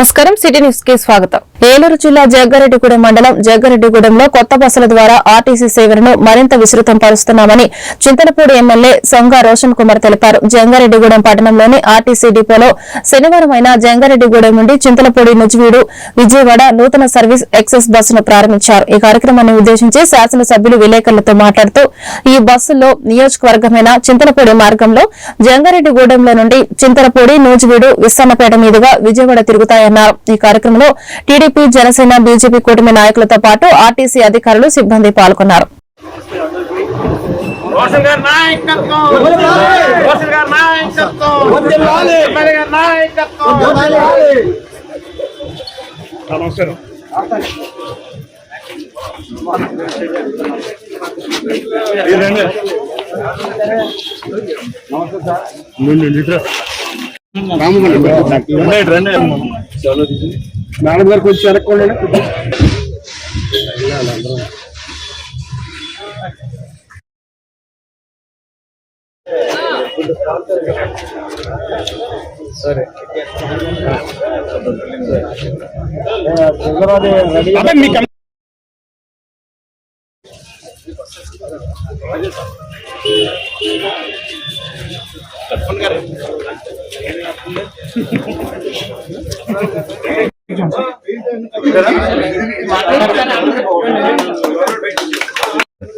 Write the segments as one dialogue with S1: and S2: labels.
S1: నమస్కారం city news కి స్వాగతం. ఏలూరు జిల్లా జగ్గారెడ్డిగూడెం మండలం జగ్గారెడ్డిగూడెంలో కొత్త బస్సుల ద్వారా ఆర్టీసీ సేవలను మరింత విస్తృతం పరుస్తున్నామని చింతలపూడి ఎమ్మెల్యే సొంగ రోషన్ కుమార్ తెలిపారు. జంగారెడ్డిగూడెం పట్టణంలోని ఆర్టీసీ డిపోలో శనివారం అయిన జంగారెడ్డిగూడెం నుండి చింతలపూడి నుజ్వీడు విజయవాడ నూతన సర్వీస్ ఎక్సెస్ బస్సును ప్రారంభించారు. ఈ కార్యక్రమాన్ని ఉద్దేశించి శాసనసభ్యులు విలేకరులతో మాట్లాడుతూ ఈ బస్సుల్లో నియోజకవర్గమైన చింతలపూడి మార్గంలో జంగారెడ్డిగూడెంలో నుండి చింతలపూడి నూజివీడు విస్సన్నపేట మీదుగా విజయవాడ తిరుగుతాయన్నారు. ఈ కార్యక్రమంలో టీడీపీ జనసేన బీజేపీ కూటమి నాయకులతో పాటు ఆర్టీసీ అధికారులు సిబ్బంది పాల్గొన్నారు.
S2: మేడం గారికి వచ్చి వెనక్కోండి. సరే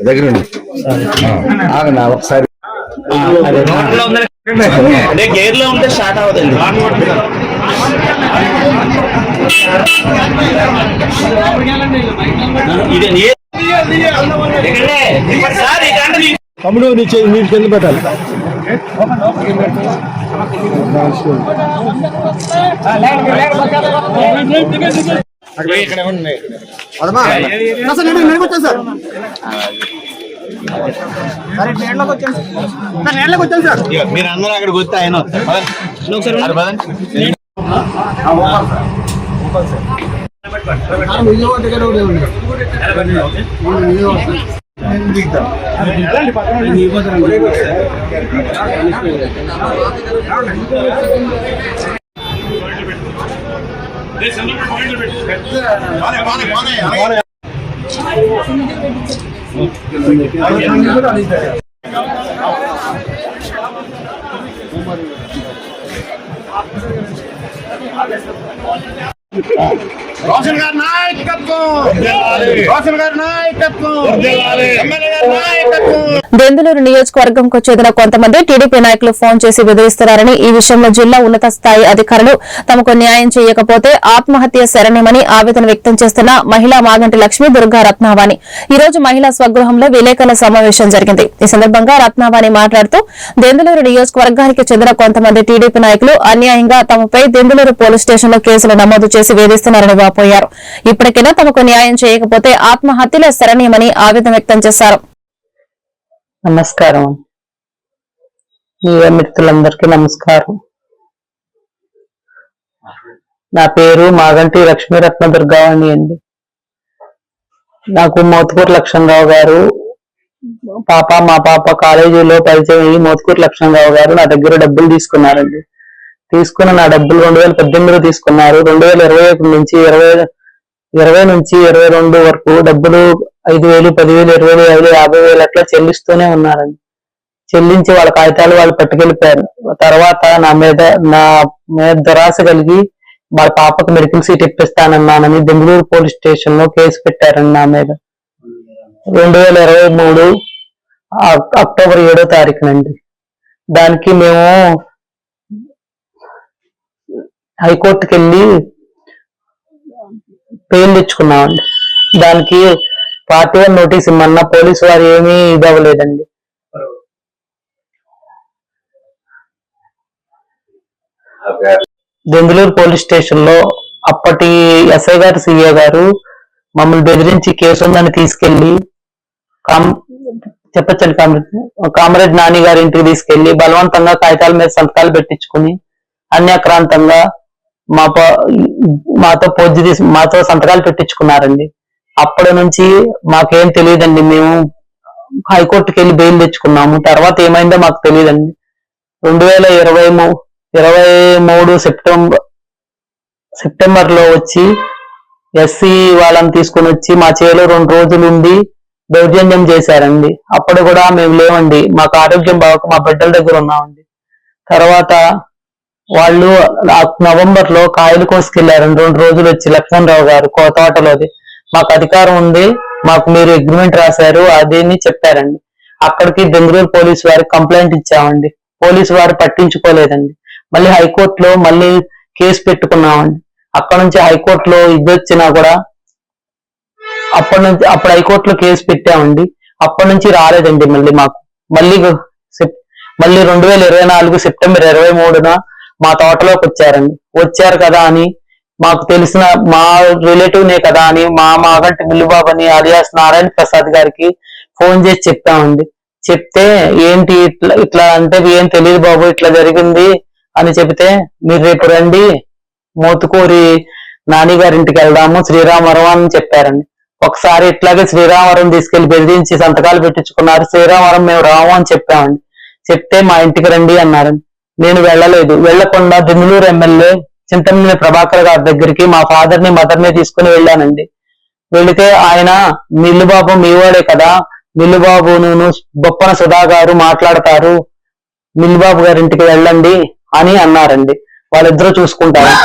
S3: దగ్గర ఆగనా ఒకసారి
S4: అదే గేర్ లో ఉంటే స్టార్ట్ అవ్వదండి.
S2: తమ్ముడు నీకు కింద పెట్టాలి.
S4: మీరు అందరూ అక్కడికి వస్తే ఆయన
S3: రోషన్ గారి నాయకత్వం, రోషన్ గారి నాయకత్వం, ఎమ్మెల్యే గారి నాయకత్వం.
S1: దెందులూరు నియోజకవర్గంకు చెందిన కొంతమంది టీడీపీ నాయకులు ఫోన్ చేసి బెదిరిస్తున్నారని, ఈ విషయంలో జిల్లా ఉన్నత స్థాయి అధికారులు తమకు న్యాయం చేయకపోతే ఆత్మహత్య శరణ్యమని ఆవేదన వ్యక్తం చేస్తున్న మహిళా మాగంటి లక్ష్మి దుర్గా రత్నావాణి ఈ రోజు మహిళా స్వగృహంలో విలేకరుల సమావేశం జరిగింది. ఈ సందర్భంగా రత్నావాణి మాట్లాడుతూ దెందులూరు నియోజకవర్గానికి చెందిన కొంతమంది టీడీపీ నాయకులు అన్యాయంగా తమపై దెందులూరు పోలీస్ స్టేషన్లో కేసులు నమోదు చేసి వేధిస్తున్నారని వాపోయారు. ఇప్పటికైనా తమకు న్యాయం చేయకపోతే ఆత్మహత్యల శరణ్యమని ఆవేదన వ్యక్తం చేశారు.
S5: నమస్కారం. మీడియా మిత్రులందరికీ నమస్కారం. నా పేరు మాగంటి లక్ష్మీరత్న దుర్గావాణి అండి. నాకు మోత్కూరు లక్ష్మణరావు గారు మా పాప కాలేజీలో పరిచయం అయ్యి మోత్కూరు లక్ష్మణరావు గారు నా దగ్గర డబ్బులు తీసుకున్నారండి. తీసుకున్న నా డబ్బులు 2018 తీసుకున్నారు. 2021 నుంచి 20 నుంచి 22 వరకు డబ్బులు 5,000, 10,000, 20,000, 50,000 అట్లా చెల్లిస్తూనే ఉన్నారండి. చెల్లించి వాళ్ళ కాగితాలు వాళ్ళు పట్టుకెళ్ళిపోయారు. తర్వాత నా మీద దురాశ కలిగి వాళ్ళ పాపకు మెడికల్ సీట్ ఇప్పిస్తానన్నానని బెంగళూరు పోలీస్ స్టేషన్ లో కేసు పెట్టారండి నా మీద. 2023 అక్టోబర్ 7వ తారీఖునండి. దానికి మేము హైకోర్టుకి వెళ్ళి బెయిల్ తెచ్చుకున్నామండి. దానికి పార్టీ నోటీస్ ఇమ్మన్నా పోలీసు వారు ఏమీ ఇదవ్వలేదండి. దెందులూరు పోలీస్ స్టేషన్ లో అప్పటి ఎస్ఐ గారు, సిఏ గారు మమ్మల్ని బెదిరించి కేసు ఉందని తీసుకెళ్లి చెప్పచ్చండి కామరేడ్ నాని గారి ఇంటికి తీసుకెళ్లి బలవంతంగా కాగితాల మీద సంతకాలు పెట్టించుకుని అన్యాక్రాంతంగా మాతో సంతకాలు పెట్టించుకున్నారండి. అప్పటి నుంచి మాకేం తెలియదండి. మేము హైకోర్టుకి వెళ్ళి బెయిల్ తెచ్చుకున్నాము. తర్వాత ఏమైందో మాకు తెలియదండి. 2023 సెప్టెంబర్ సెప్టెంబర్ లో వచ్చి ఎస్సీ వాళ్ళని తీసుకొని వచ్చి మా చేలో 2 రోజులు ఉండి దౌర్జన్యం చేశారండి. అప్పుడు కూడా మేము లేవండి, మాకు ఆరోగ్యం బాగా మా బిడ్డల దగ్గర ఉన్నామండి. తర్వాత వాళ్ళు నవంబర్ లో కాయలు కోసుకెళ్లారండి 2 రోజులు వచ్చి లక్ష్మణరావు గారు తోటలోది. మాకు అధికారం ఉంది, మాకు మీరు అగ్రిమెంట్ రాశారు అదేని చెప్పారండి. అక్కడికి బెంగళూరు పోలీసు వారికి కంప్లైంట్ ఇచ్చామండి, పోలీసు వారు పట్టించుకోలేదండి. మళ్ళీ హైకోర్టులో మళ్ళీ కేసు పెట్టుకున్నామండి. అక్కడ నుంచి హైకోర్టులో ఇది వచ్చినా కూడా అప్పుడు హైకోర్టులో కేసు పెట్టామండి. అప్పటి నుంచి రాలేదండి మాకు మళ్ళీ 2024 సెప్టెంబర్ 23న మా తోటలోకి వచ్చారండి. వచ్చారు కదా అని మాకు తెలిసిన మా రిలేటివ్ నే కదా అని మా మాగంటి మిల్లుబాబు అని alias నారాయణ ప్రసాద్ గారికి ఫోన్ చేసి చెప్పామండి. చెప్తే ఏంటి ఇట్లా అంటే ఏం తెలియదు బాబు ఇట్లా జరిగింది అని చెబితే మీరు రేపు రండి మోతుకూరి నాని గారింటికి వెళ్దాము శ్రీరామవరం అని చెప్పారండి. ఒకసారి ఇట్లాగే శ్రీరామవరం తీసుకెళ్లి బెదిరించి సంతకాలు పెట్టించుకున్నారు. శ్రీరామవరం మేము రాము అని చెప్పామండి. చెప్తే మా ఇంటికి రండి అన్నారండి. నేను వెళ్ళలేదు. వెళ్లకుండా బెంగళూరు ఎమ్మెల్యే చింతమనేని ప్రభాకర్ గారి దగ్గరికి మా ఫాదర్ ని మదర్ ని తీసుకుని వెళ్ళానండి. వెళితే ఆయన మిల్లుబాబు మీవాడే కదా, మిల్లుబాబును బొప్పన సుధా గారు మాట్లాడతారు, మిల్లుబాబు గారింటికి వెళ్ళండి అని అన్నారండి. వాళ్ళిద్దరూ చూసుకుంటారు.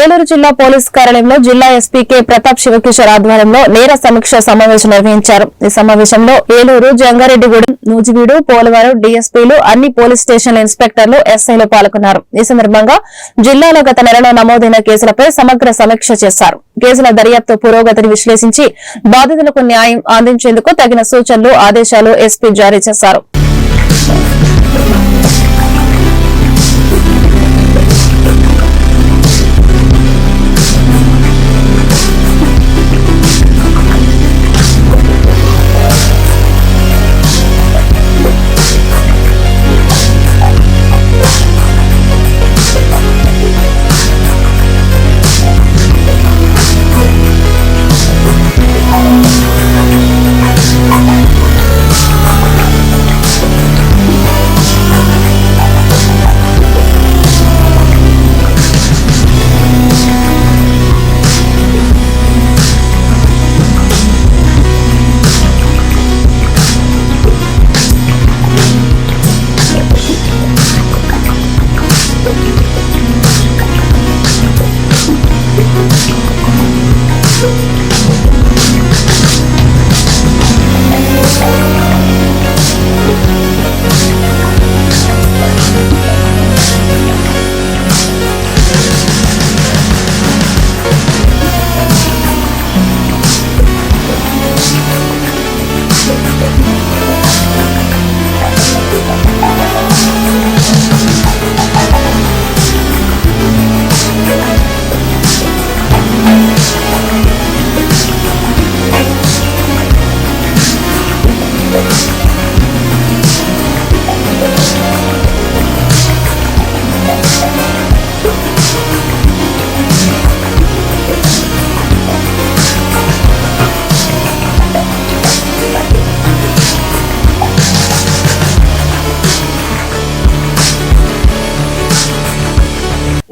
S1: ఏలూరు జిల్లా పోలీస్ కార్యాలయంలో జిల్లా ఎస్పీ కె ప్రతాప్ శివకిషోర్ ఆధ్వర్యంలో నేర సమీక్ష సమావేశం నిర్వహించారు. ఈ సమావేశంలో ఏలూరు, జంగారెడ్డిగూడెం, నూజివీడు, పోలవరం డీఎస్పీలు, అన్ని పోలీస్ స్టేషన్ల ఇన్స్పెక్టర్లు, ఎస్ఐలు పాల్గొన్నారు. ఈ సందర్భంగా జిల్లాలో గత నెలలో నమోదైన కేసులపై సమగ్ర సమీక్ష చేశారు. కేసుల దర్యాప్తు పురోగతిని విశ్లేషించి బాధితులకు న్యాయం అందించేందుకు తగిన సూచనలు, ఆదేశాలు ఎస్పీ జారీ చేశారు.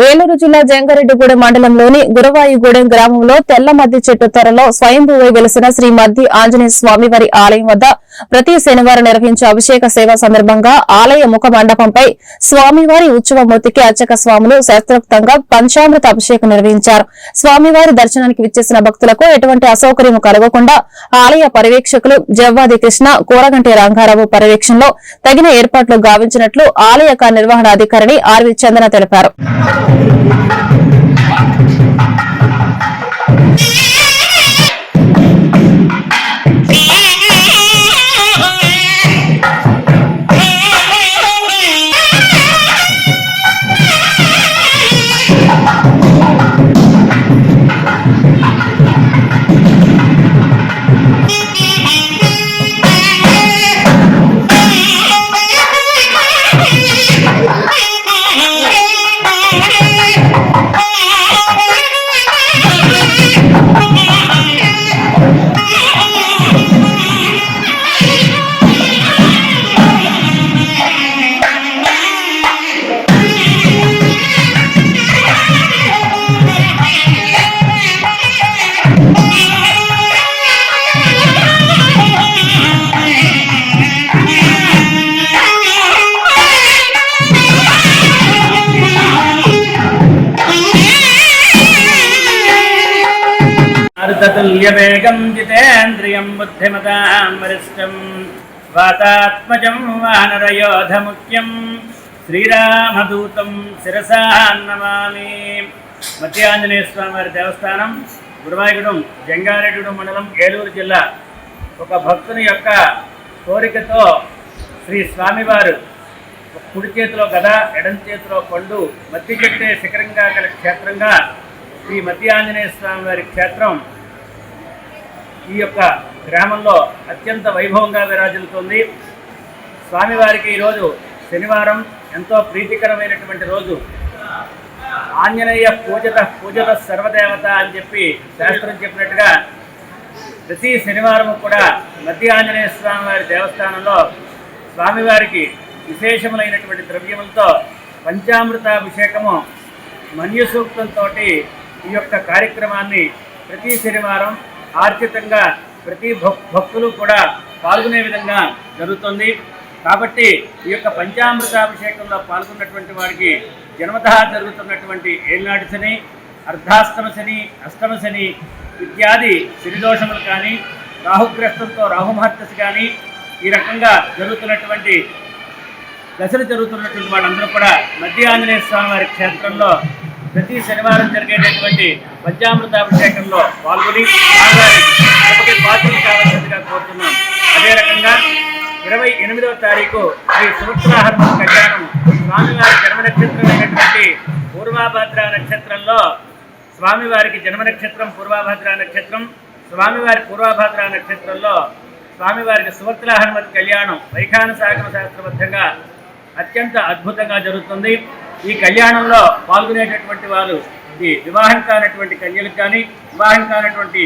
S1: ఏలూరు జిల్లా జంగారెడ్డిగూడెం మండలంలోని గురవాయిగూడెం గ్రామంలో తెల్ల మద్ది చెట్టు త్వరలో స్వయంభూవై వెలిసిన శ్రీ మద్ది ఆంజనేయ స్వామివారి ఆలయం వద్ద ప్రతి శనివారం నిర్వహించే అభిషేక సేవ సందర్భంగా ఆలయ ముఖ మండపంపై స్వామివారి ఉత్సవమూర్తికి అర్చక స్వాములు శాస్త్రోక్తంగా పంచామృత అభిషేకం నిర్వహించారు. స్వామివారి దర్శనానికి విచ్చేసిన భక్తులకు ఎటువంటి అసౌకర్యం కలగకుండా ఆలయ పర్యవేక్షకులు జవ్వాది కృష్ణ, కూరగంటి రంగారావు పర్యవేక్షణలో తగిన ఏర్పాట్లు గావించినట్లు ఆలయ నిర్వహణాధికారిని ఆర్వి చందన తెలిపారు.
S6: మరుతతుల్యవేగం జితేంద్రియం బుద్ధిమతాం వరిష్టం వాతాత్మజం వానరయోధముఖ్యం శ్రీరామదూతం శిరసా నమామి. మధ్య ఆంజనేయ స్వామి వారి దేవస్థానం, గురువాయూగూడెం, జంగారెడ్డిగూడెం మండలం, ఏలూరు జిల్లా. ఒక భక్తుని యొక్క కోరికతో శ్రీ స్వామివారు కుడి చేతిలో గద, ఎడం చేతిలో పండు, మధ్య చెట్టే శిఖరంగా గల క్షేత్రంగా శ్రీ మధ్య ఆంజనేయ స్వామి వారి క్షేత్రం ఈ యొక్క గ్రామంలో అత్యంత వైభవంగా విరాజిల్లుతుంది. స్వామివారికి ఈరోజు శనివారం, ఎంతో ప్రీతికరమైనటువంటి రోజు. ఆంజనేయ పూజత సర్వదేవత అని చెప్పి శాస్త్రం చెప్పినట్టుగా ప్రతి శనివారం కూడా మధ్య ఆంజనేయ స్వామి వారి దేవస్థానంలో స్వామివారికి విశేషములైనటువంటి ద్రవ్యములతో పంచామృతాభిషేకము, మన్యు సూక్తంతో ఈ యొక్క కార్యక్రమాన్ని ప్రతి శనివారం ఆర్జితంగా ప్రతి భక్తులు కూడా పాల్గొనే విధంగా జరుగుతుంది. కాబట్టి ఈ యొక్క పంచామృతాభిషేకంలో పాల్గొన్నటువంటి వారికి జన్మతః జరుగుతున్నటువంటి ఏలినాటి శని, అర్ధాష్టమ శని, అష్టమ శని ఇత్యాది శనిదోషములు కానీ, రాహుగ్రస్తంతో రాహుమహర్దశ కానీ, ఈ రకంగా జరుగుతున్నటువంటి దశలు జరుగుతున్నటువంటి వాళ్ళందరూ కూడా మధ్య ఆంజనేయ స్వామి వారి క్షేత్రంలో ప్రతి శనివారం జరిగేటటువంటి పంచామృతాభిషేకంలో పాల్గొని స్వామివారికి పాత్రలు కావాల్సిందిగా కోరుతున్నాం. అదే రకంగా 28వ తారీఖు శ్రీ సుభద్రాహనుమ కళ్యాణం స్వామివారి జన్మ నక్షత్రమైనటువంటి పూర్వాభద్ర నక్షత్రంలో, స్వామివారికి జన్మ నక్షత్రం పూర్వాభద్ర నక్షత్రం, స్వామివారి పూర్వాభద్ర నక్షత్రంలో స్వామివారికి సుభద్రాహనుమతి కళ్యాణం వైఖాన సాగమ శాస్త్రబద్ధంగా అత్యంత అద్భుతంగా జరుగుతుంది. ఈ కళ్యాణంలో పాల్గొనేటటువంటి వారు ఈ వివాహం కానటువంటి కన్యలకు కానీ, వివాహం కానటువంటి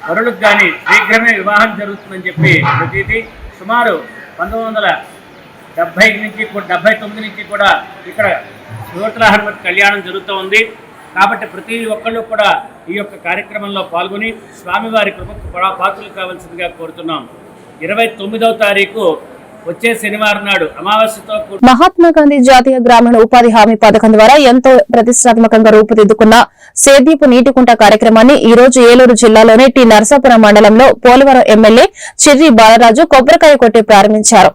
S6: వరులకు కానీ శీఘ్రమే వివాహం జరుగుతుందని చెప్పి ప్రతీతి. సుమారు 1979 నుంచి కూడా ఇక్కడ సుభద్రాహనుమతి కళ్యాణం జరుగుతూ ఉంది. కాబట్టి ప్రతి ఒక్కళ్ళు కూడా ఈ యొక్క కార్యక్రమంలో పాల్గొని స్వామివారి కృపకు పాత్రలు కావాల్సిందిగా కోరుతున్నాం. 29వ తారీఖు వచ్చే శనివారం నాడు అమావాస్యతో
S1: మహాత్మా గాంధీ జాతీయ గ్రామీణ ఉపాధి హామీ పథకం ద్వారా ఎంతో ప్రతిష్టాత్మకంగా రూపుదిద్దుకున్న సేదీపు నీటికుంట కార్యక్రమాన్ని ఈ రోజు ఏలూరు జిల్లాలోని టి నరసాపురం మండలంలో పోలవరం ఎమ్మెల్యే చిర్రి బాలరాజు కొబ్బరికాయ కొట్టి ప్రారంభించారు.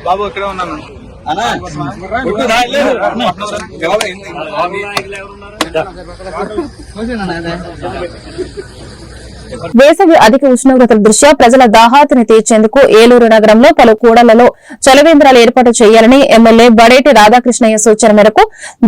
S4: బాబు ఇక్కడ ఉన్నాను.
S1: వేసవి అధిక ఉష్ణోగ్రతల దృష్ట్యా ప్రజల దాహాతిని తీర్చేందుకు ఏలూరు నగరంలో పలు కూడళ్లలో చలవేంద్రాలు ఏర్పాటు చేయాలని ఎమ్మెల్యే బడేటి రాధాకృష్ణయ్య సూచన మేరకు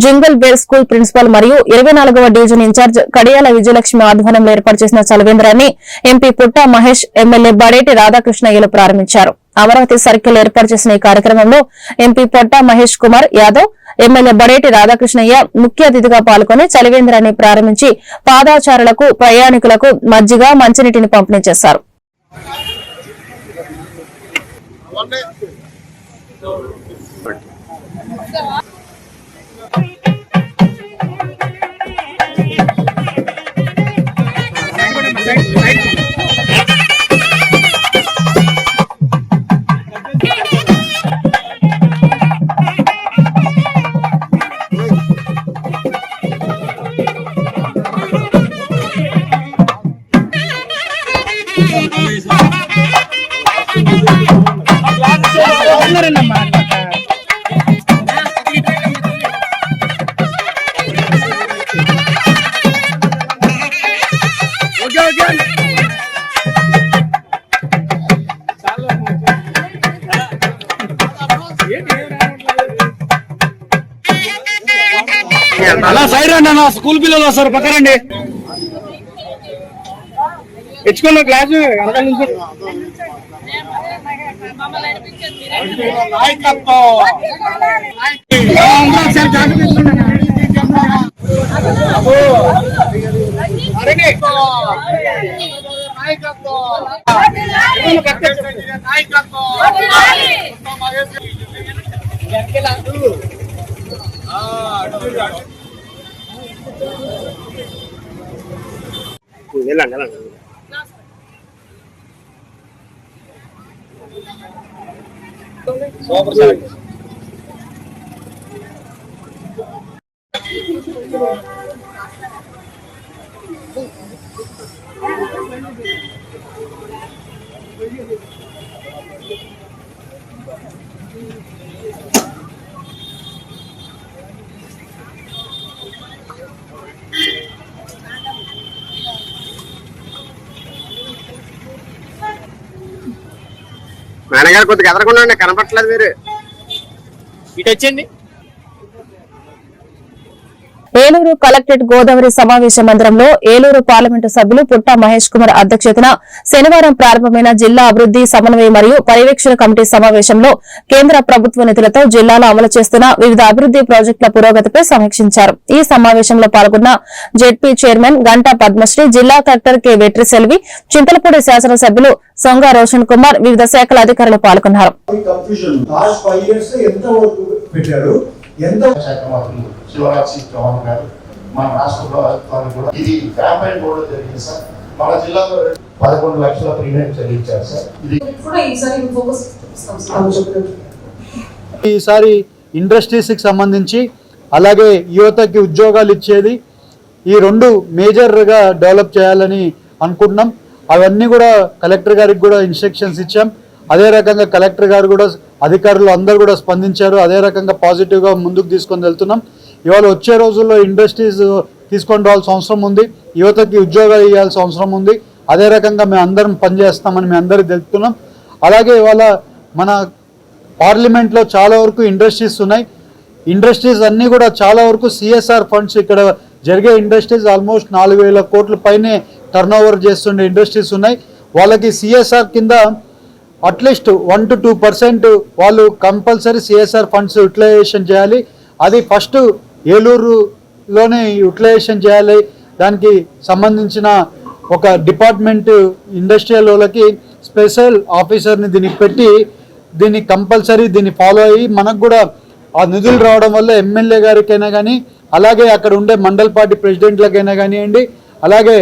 S1: జింగల్ బేర్ స్కూల్ ప్రిన్సిపల్ మరియు 24వ డివిజన్ ఇన్ఛార్జ్ కడియాల విజయలక్ష్మి ఆధ్వర్యంలో ఏర్పాటు చేసిన చలవేంద్రాన్ని ఎంపీ పుట్టా మహేష్, ఎమ్మెల్యే బడేటి రాధాకృష్ణయ్యలు ప్రారంభించారు. అమరావతి సర్కిల్ ఏర్పాటు చేసిన ఈ కార్యక్రమంలో ఎంపీ పొట్టా మహేష్ కుమార్ యాదవ్, ఎమ్మెల్యే బడేటి రాధాకృష్ణయ్య ముఖ్య అతిథిగా పాల్గొని చలివేంద్రాన్ని ప్రారంభించి పాదాచారులకు, ప్రయాణికులకు మజ్జిగ, మంచినీటిని పంపిణీ చేశారు.
S2: అలా సైడ్ రండి అన్న, స్కూల్ పిల్లలు వస్తారు, పక్క రండి. తెచ్చుకున్న క్లాస్ వెనకాల నుంచి నాయకత్వం
S7: మేనగారు కొద్దిగా ఎదరకుండా కనపట్లేదు మీరు
S2: ఇటు వచ్చండి.
S1: ఏలూరు కలెక్టరేట్ గోదావరి సమావేశ మందిరంలో ఏలూరు పార్లమెంటు సభ్యులు పుట్టా మహేష్ కుమార్ అధ్యక్షతన శనివారం ప్రారంభమైన జిల్లా అభివృద్ది సమన్వయ మరియు పర్యవేక్షణ కమిటీ సమావేశంలో కేంద్ర ప్రభుత్వ నిధులతో జిల్లాలో అమలు చేస్తున్న వివిధ అభివృద్ది ప్రాజెక్టుల పురోగతిపై సమీక్షించారు. ఈ సమావేశంలో పాల్గొన్న జెడ్పీ చైర్మన్ గంటా పద్మశ్రీ, జిల్లా కలెక్టర్ కె వెట్రిసెల్వి, చింతలపూడి శాసనసభ్యులు సొంగ రోషన్ కుమార్, వివిధ శాఖల అధికారులు పాల్గొన్నారు.
S8: శివరాజు చౌహాన్ గారు మన రాష్ట్ర ప్రభుత్వానికి కూడా ఇది క్యాంపెయిన్ కూడా జరిగింది సార్. మన జిల్లాలో 11 లక్షల ప్రీమియం చెల్లించారు సార్.
S9: ఈసారి ఇండస్ట్రీస్కి సంబంధించి అలాగే యువతకి ఉద్యోగాలు ఇచ్చేది ఈ రెండు మేజర్గా డెవలప్ చేయాలని అనుకుంటున్నాం. అవన్నీ కూడా కలెక్టర్ గారికి కూడా ఇన్స్ట్రక్షన్స్ ఇచ్చాం. అదే రకంగా కలెక్టర్ గారు కూడా అధికారులు అందరూ కూడా స్పందించారు. అదే రకంగా పాజిటివ్గా ముందుకు తీసుకొని వెళ్తున్నాం. ఇవాళ వచ్చే రోజుల్లో ఇండస్ట్రీస్ తీసుకొని రావాల్సిన అవసరం ఉంది, యువతకి ఉద్యోగాలు ఇవ్వాల్సిన అవసరం ఉంది. అదే రకంగా మేము అందరం పనిచేస్తామని మేము అందరికీ తెలుపుతున్నాం. అలాగే ఇవాళ మన పార్లమెంట్లో చాలా వరకు ఇండస్ట్రీస్ ఉన్నాయి. ఇండస్ట్రీస్ అన్నీ కూడా చాలా వరకు సిఎస్ఆర్ ఫండ్స్, ఇక్కడ జరిగే ఇండస్ట్రీస్ ఆల్మోస్ట్ 4,000 కోట్ల పైనే టర్న్ ఓవర్ చేస్తుండే ఇండస్ట్రీస్ ఉన్నాయి. వాళ్ళకి సిఎస్ఆర్ కింద అట్లీస్ట్ 1 to 2% వాళ్ళు కంపల్సరీ సిఎస్ఆర్ ఫండ్స్ యూటిలైజేషన్ చేయాలి. అది ఫస్ట్ ఏలూరులోనే యూటిలైజేషన్ చేయాలి. దానికి సంబంధించిన ఒక డిపార్ట్మెంట్ ఇండస్ట్రియల్ వాళ్ళకి స్పెషల్ ఆఫీసర్ని దీనికి పెట్టి దీన్ని కంపల్సరీ దీన్ని ఫాలో అయ్యి మనకు కూడా ఆ నిధులు రావడం వల్ల ఎమ్మెల్యే గారికైనా కానీ, అలాగే అక్కడ ఉండే మండల్ పార్టీ ప్రెసిడెంట్లకైనా కానివ్వండి, అలాగే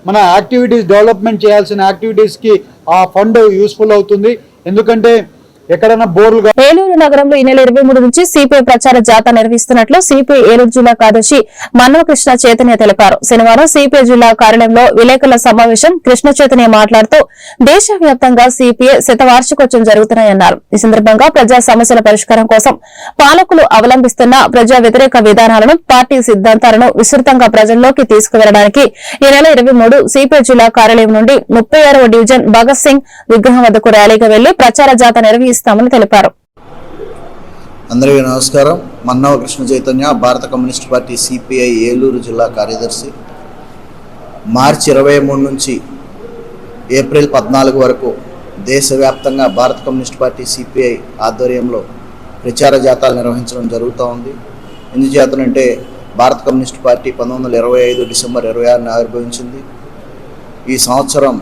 S9: మన యాక్టివిటీస్ డెవలప్మెంట్ చేయాల్సిన యాక్టివిటీస్కి ఆ ఫండ్ యూస్ఫుల్ అవుతుంది. ఎందుకంటే ఎక్కడైనా బోర్లుగా.
S1: ఏలూరు నగరంలో ఈ నెల 23 నుంచి సిపిఐ ప్రచార జాథా నిర్వహిస్తున్నట్లు సిపిఐ ఏలూరు జిల్లా కార్యదర్శి మన్నవకృష్ణ చైతన్య తెలిపారు. శనివారం సిపిఐ జిల్లా కార్యాలయంలో విలేకరుల సమావేశం కృష్ణ చైతన్య మాట్లాడుతూ దేశవ్యాప్తంగా సిపిఐ శతవార్షికోత్సవం జరుగుతున్నాయన్నారు. ఈ సందర్భంగా ప్రజా సమస్యల పరిష్కారం కోసం పాలకులు అవలంబిస్తున్న ప్రజా వ్యతిరేక విధానాలను, పార్టీ సిద్ధాంతాలను విస్తృతంగా ప్రజల్లోకి తీసుకువెళ్లడానికి ఈ నెల 23 సిపిఐ జిల్లా కార్యాలయం నుండి 36వ డివిజన్ భగత్ సింగ్ విగ్రహం వద్దకు ర్యాలీగా వెళ్లి ప్రచార జాథా నిర్వహిస్తామని తెలిపారు.
S10: అందరికీ నమస్కారం. మన్నవ కృష్ణ చైతన్య, భారత కమ్యూనిస్ట్ పార్టీ సిపిఐ ఏలూరు జిల్లా కార్యదర్శి. మార్చి 23 నుంచి ఏప్రిల్ 14 వరకు దేశవ్యాప్తంగా భారత కమ్యూనిస్ట్ పార్టీ సిపిఐ ఆధ్వర్యంలో ప్రచార జాథాలు నిర్వహించడం జరుగుతూ ఉంది. ఎందుచేతనంటే భారత కమ్యూనిస్ట్ పార్టీ 1925 డిసెంబర్ 26న ఆవిర్భవించింది. ఈ సంవత్సరం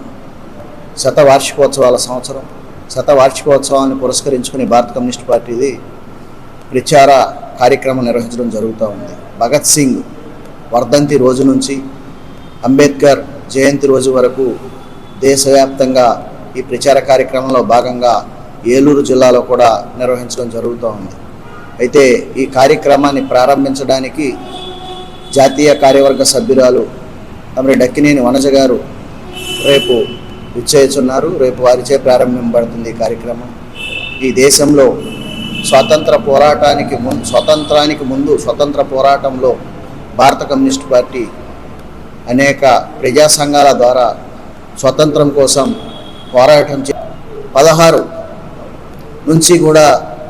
S10: శతవార్షికోత్సవాల సంవత్సరం. శతవార్షికోత్సవాన్ని పురస్కరించుకుని భారత కమ్యూనిస్ట్ పార్టీది ప్రచార కార్యక్రమం నిర్వహించడం జరుగుతూ ఉంది. భగత్ సింగ్ వర్ధంతి రోజు నుంచి అంబేద్కర్ జయంతి రోజు వరకు దేశవ్యాప్తంగా ఈ ప్రచార కార్యక్రమంలో భాగంగా ఏలూరు జిల్లాలో కూడా నిర్వహించడం జరుగుతూ ఉంది. అయితే ఈ కార్యక్రమాన్ని ప్రారంభించడానికి జాతీయ కార్యవర్గ సభ్యురాలు తమరి డక్కినేని వనజ గారు రేపు విచ్చేస్తున్నారు. రేపు వారిచే ప్రారంభింపబడుతుంది ఈ కార్యక్రమం. ఈ దేశంలో స్వాతంత్రానికి ముందు స్వతంత్ర పోరాటంలో భారత కమ్యూనిస్ట్ పార్టీ అనేక ప్రజా సంఘాల ద్వారా స్వతంత్రం కోసం పోరాటం 16 నుంచి కూడా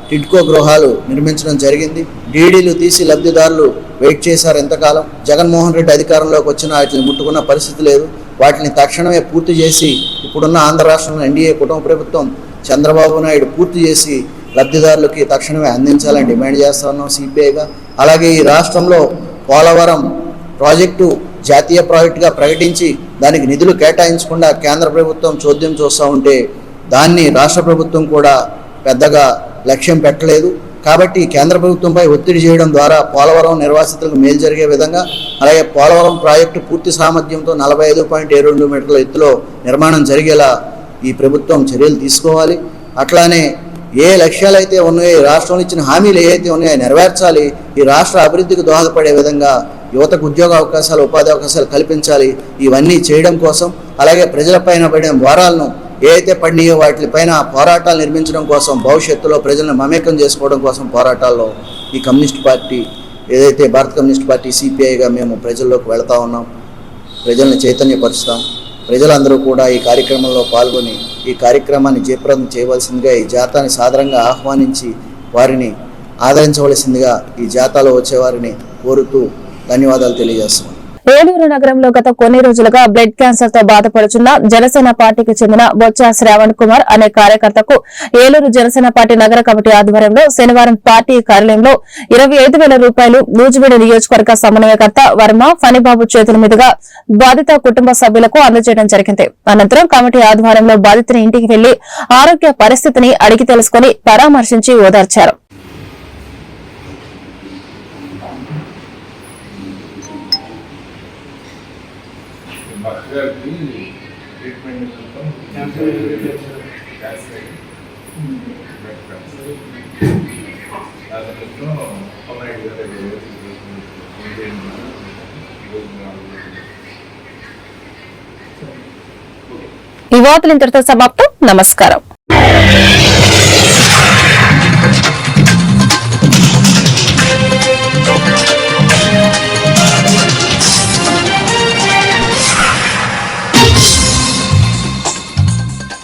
S10: టిడ్కో గృహాలు నిర్మించడం జరిగింది. డీడీలు తీసి లబ్ధిదారులు వెయిట్ చేశారు ఎంతకాలం. జగన్మోహన్ రెడ్డి అధికారంలోకి వచ్చినా వాటిని ముట్టుకున్న పరిస్థితి లేదు. వాటిని తక్షణమే పూర్తి చేసి ఇప్పుడున్న ఆంధ్ర రాష్ట్రంలో ఎన్డీఏ కుటుంబ ప్రభుత్వం చంద్రబాబు నాయుడు పూర్తి చేసి లబ్ధిదారులకి తక్షణమే అందించాలని డిమాండ్ చేస్తా ఉన్నాం సిపిఐగా. అలాగే ఈ రాష్ట్రంలో పోలవరం ప్రాజెక్టు జాతీయ ప్రాజెక్టుగా ప్రకటించి దానికి నిధులు కేటాయించకుండా కేంద్ర ప్రభుత్వం చోద్యం చూస్తూ ఉంటే దాన్ని రాష్ట్ర ప్రభుత్వం కూడా పెద్దగా లక్ష్యం పెట్టలేదు. కాబట్టి కేంద్ర ప్రభుత్వంపై ఒత్తిడి చేయడం ద్వారా పోలవరం నిర్వాసితులకు మేలు జరిగే విధంగా, అలాగే పోలవరం ప్రాజెక్టు పూర్తి సామర్థ్యంతో 45.72 మీటర్ల ఎత్తులో నిర్మాణం జరిగేలా ఈ ప్రభుత్వం చర్యలు తీసుకోవాలి. అట్లానే ఏ లక్ష్యాలు అయితే ఉన్నాయో, ఈ రాష్ట్రంలో ఇచ్చిన హామీలు ఏవైతే ఉన్నాయో నెరవేర్చాలి. ఈ రాష్ట్ర అభివృద్ధికి దోహదపడే విధంగా యువతకు ఉద్యోగ అవకాశాలు, ఉపాధి అవకాశాలు కల్పించాలి. ఇవన్నీ చేయడం కోసం, అలాగే ప్రజలపైన పడిన భారాలను ఏదైతే పడినాయో వాటిపైన పోరాటాలు నిర్మించడం కోసం, భవిష్యత్తులో ప్రజలను మమేకం చేసుకోవడం కోసం పోరాటాల్లో ఈ కమ్యూనిస్ట్ పార్టీ ఏదైతే భారత కమ్యూనిస్ట్ పార్టీ సిపిఐగా మేము ప్రజల్లోకి వెళతా ఉన్నాం, ప్రజల్ని చైతన్యపరుస్తాం. ప్రజలందరూ కూడా ఈ కార్యక్రమంలో పాల్గొని ఈ కార్యక్రమాన్ని జయప్రదం చేయవలసిందిగా, ఈ జాతాని సాదరంగా ఆహ్వానించి వారిని ఆదరించవలసిందిగా ఈ జాతాలో వచ్చేవారిని కోరుతూ ధన్యవాదాలు తెలియజేస్తున్నాం.
S1: ఏలూరు నగరంలో గత కొన్ని రోజులుగా బ్లడ్ క్యాన్సర్ తో బాధపడుతున్న జనసేన పార్టీకి చెందిన బొత్స శ్రావణ్ కుమార్ అనే కార్యకర్తకు ఏలూరు జనసేన పార్టీ నగర కమిటీ ఆధ్వర్యంలో శనివారం పార్టీ కార్యాలయంలో 25,000 రూపాయలు నూజివీడు నియోజకవర్గ సమన్వయకర్త వర్మ ఫణిబాబు చేతుల మీదుగా బాధిత కుటుంబ సభ్యులకు అందజేయడం జరిగింది. అనంతరం కమిటీ ఆధ్వర్యంలో బాధితుని ఇంటికి వెళ్లి ఆరోగ్య పరిస్థితిని అడిగి తెలుసుకుని పరామర్శించి ఓదార్చారు. ఈ వార్తలు ఇంతటితో సమాప్తం. నమస్కారం.